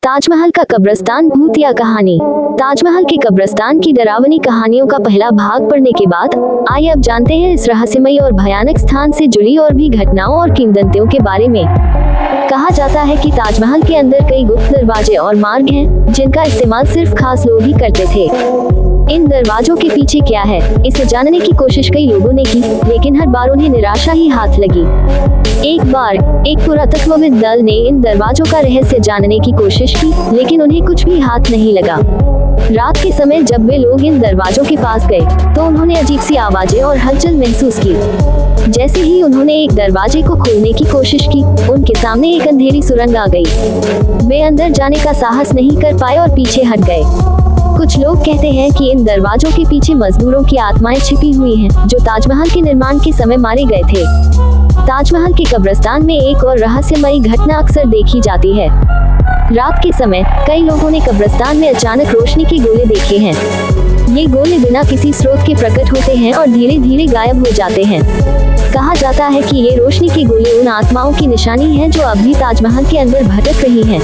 ताजमहल का कब्रिस्तान, भूत या कहानी। ताजमहल के कब्रिस्तान की डरावनी कहानियों का पहला भाग पढ़ने के बाद आइए अब जानते हैं इस रहस्यमयी और भयानक स्थान से जुड़ी और भी घटनाओं और किंवदंतियों के बारे में। कहा जाता है कि ताजमहल के अंदर कई गुप्त दरवाजे और मार्ग हैं, जिनका इस्तेमाल सिर्फ खास लोग ही करते थे। इन दरवाजों के पीछे क्या है, इसे जानने की कोशिश कई लोगों ने की, लेकिन हर बार उन्हें निराशा ही हाथ लगी। एक बार एक पुरातत्वविद दल ने इन दरवाजों का रहस्य जानने की कोशिश की, लेकिन उन्हें कुछ भी हाथ नहीं लगा। रात के समय जब वे लोग इन दरवाजों के पास गए, तो उन्होंने अजीब सी आवाजें और हलचल महसूस की। जैसे ही उन्होंने एक दरवाजे को खोलने की कोशिश की, उनके सामने एक अंधेरी सुरंग आ गई। वे अंदर जाने का साहस नहीं कर पाए और पीछे हट गए। कुछ लोग कहते हैं कि इन दरवाजों के पीछे मजदूरों की आत्माएं छिपी हुई हैं, जो ताजमहल के निर्माण के समय मारे गए थे। ताजमहल के कब्रिस्तान में एक और रहस्यमयी घटना अक्सर देखी जाती है। रात के समय कई लोगों ने कब्रिस्तान में अचानक रोशनी के गोले देखे हैं। ये गोले बिना किसी स्रोत के प्रकट होते हैं और धीरे धीरे गायब हो जाते हैं। कहा जाता है कि ये रोशनी के गोले उन आत्माओं की निशानी है जो अभी ताजमहल के अंदर भटक रही हैं।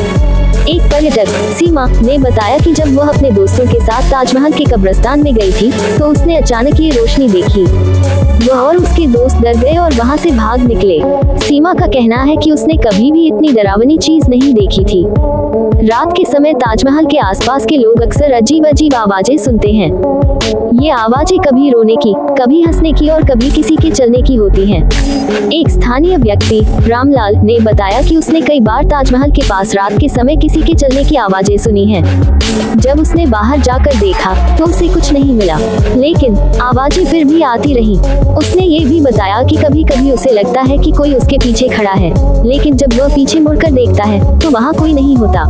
एक पर्यटक सीमा ने बताया कि जब वह अपने दोस्तों के साथ ताजमहल के कब्रिस्तान में गई थी, तो उसने अचानक ये रोशनी देखी। वह और उसके दोस्त डर गए और वहां से भाग निकले। सीमा का कहना है कि उसने कभी भी इतनी डरावनी चीज नहीं देखी थी। रात के समय ताजमहल के आसपास के लोग अक्सर अजीब अजीब आवाजें सुनते हैं। ये आवाजें कभी रोने की, कभी हंसने की और कभी किसी के चलने की होती हैं। एक स्थानीय व्यक्ति रामलाल ने बताया कि उसने कई बार ताजमहल के पास रात के समय किसी के चलने की आवाजें सुनी हैं। जब उसने बाहर जाकर देखा तो उसे कुछ नहीं मिला, लेकिन आवाजें फिर भी आती रहीं। उसने ये भी बताया कि कभी कभी उसे लगता है कि कोई उसके पीछे खड़ा है, लेकिन जब वह पीछे मुड़कर देखता है तो वहाँ कोई नहीं होता।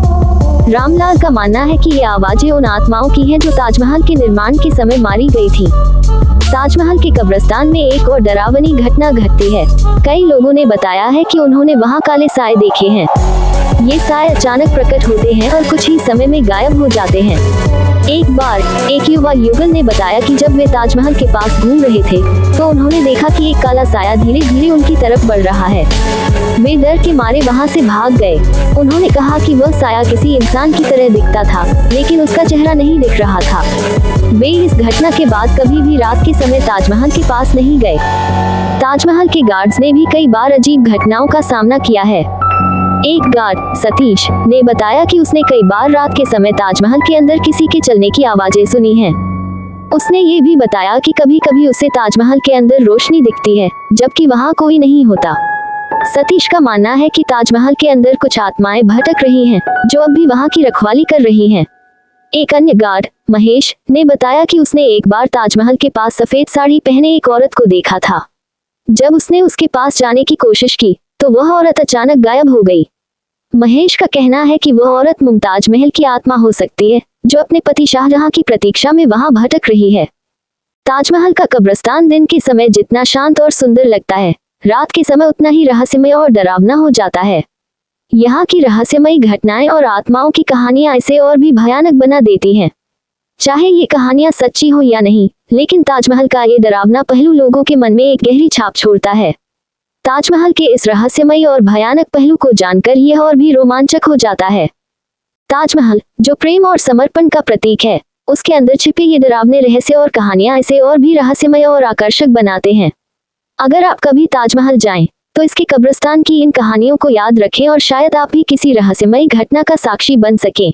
रामलाल का मानना है कि ये आवाजें उन आत्माओं की हैं जो ताजमहल के निर्माण के समय मारी गई थी। ताजमहल के कब्रिस्तान में एक और डरावनी घटना घटती है। कई लोगों ने बताया है कि उन्होंने वहां काले साए देखे हैं। ये साए अचानक प्रकट होते हैं और कुछ ही समय में गायब हो जाते हैं। एक बार एक युवा युगल ने बताया कि जब वे ताजमहल के पास घूम रहे थे, तो उन्होंने देखा कि एक काला साया धीरे धीरे उनकी तरफ बढ़ रहा है। वे डर के मारे वहां से भाग गए। उन्होंने कहा कि वह साया किसी इंसान की तरह दिखता था, लेकिन उसका चेहरा नहीं दिख रहा था। वे इस घटना के बाद कभी भी रात के समय ताजमहल के पास नहीं गए। ताजमहल के गार्ड्स ने भी कई बार अजीब घटनाओं का सामना किया है। एक गार्ड सतीश ने बताया कि उसने कई बार रात के समय ताजमहल के अंदर किसी के चलने की आवाजें सुनी हैं। उसने ये भी बताया कि कभी कभी उसे ताजमहल के अंदर रोशनी दिखती है, जबकि वहाँ कोई नहीं होता। सतीश का मानना है कि ताजमहल के अंदर कुछ आत्माएं भटक रही हैं, जो अब भी वहाँ की रखवाली कर रही हैं। एक अन्य गार्ड महेश ने बताया कि उसने एक बार ताजमहल के पास सफेद साड़ी पहने एक औरत को देखा था। जब उसने उसके पास जाने की कोशिश की, तो वह औरत अचानक गायब हो गई। महेश का कहना है कि वह औरत मुमताज महल की आत्मा हो सकती है, जो अपने पति शाहजहां की प्रतीक्षा में वहां भटक रही है। ताजमहल का कब्रिस्तान दिन के समय जितना शांत और सुंदर लगता है, रात के समय उतना ही रहस्यमय और डरावना हो जाता है। यहाँ की रहस्यमयी घटनाएं और आत्माओं की कहानियां इसे और भी भयानक बना देती हैं। चाहे ये कहानियां सच्ची हो या नहीं, लेकिन ताजमहल का ये डरावना पहलू लोगों के मन में एक गहरी छाप छोड़ता है। ताजमहल के इस रहस्यमयी और भयानक पहलू को जानकर यह और भी रोमांचक हो जाता है। ताजमहल, जो प्रेम और समर्पण का प्रतीक है, उसके अंदर छिपे ये डरावने रहस्य और कहानियां इसे और भी रहस्यमय और आकर्षक बनाते हैं। अगर आप कभी ताजमहल जाएं, तो इसके कब्रिस्तान की इन कहानियों को याद रखें और शायद आप भी किसी रहस्यमयी घटना का साक्षी बन सकें।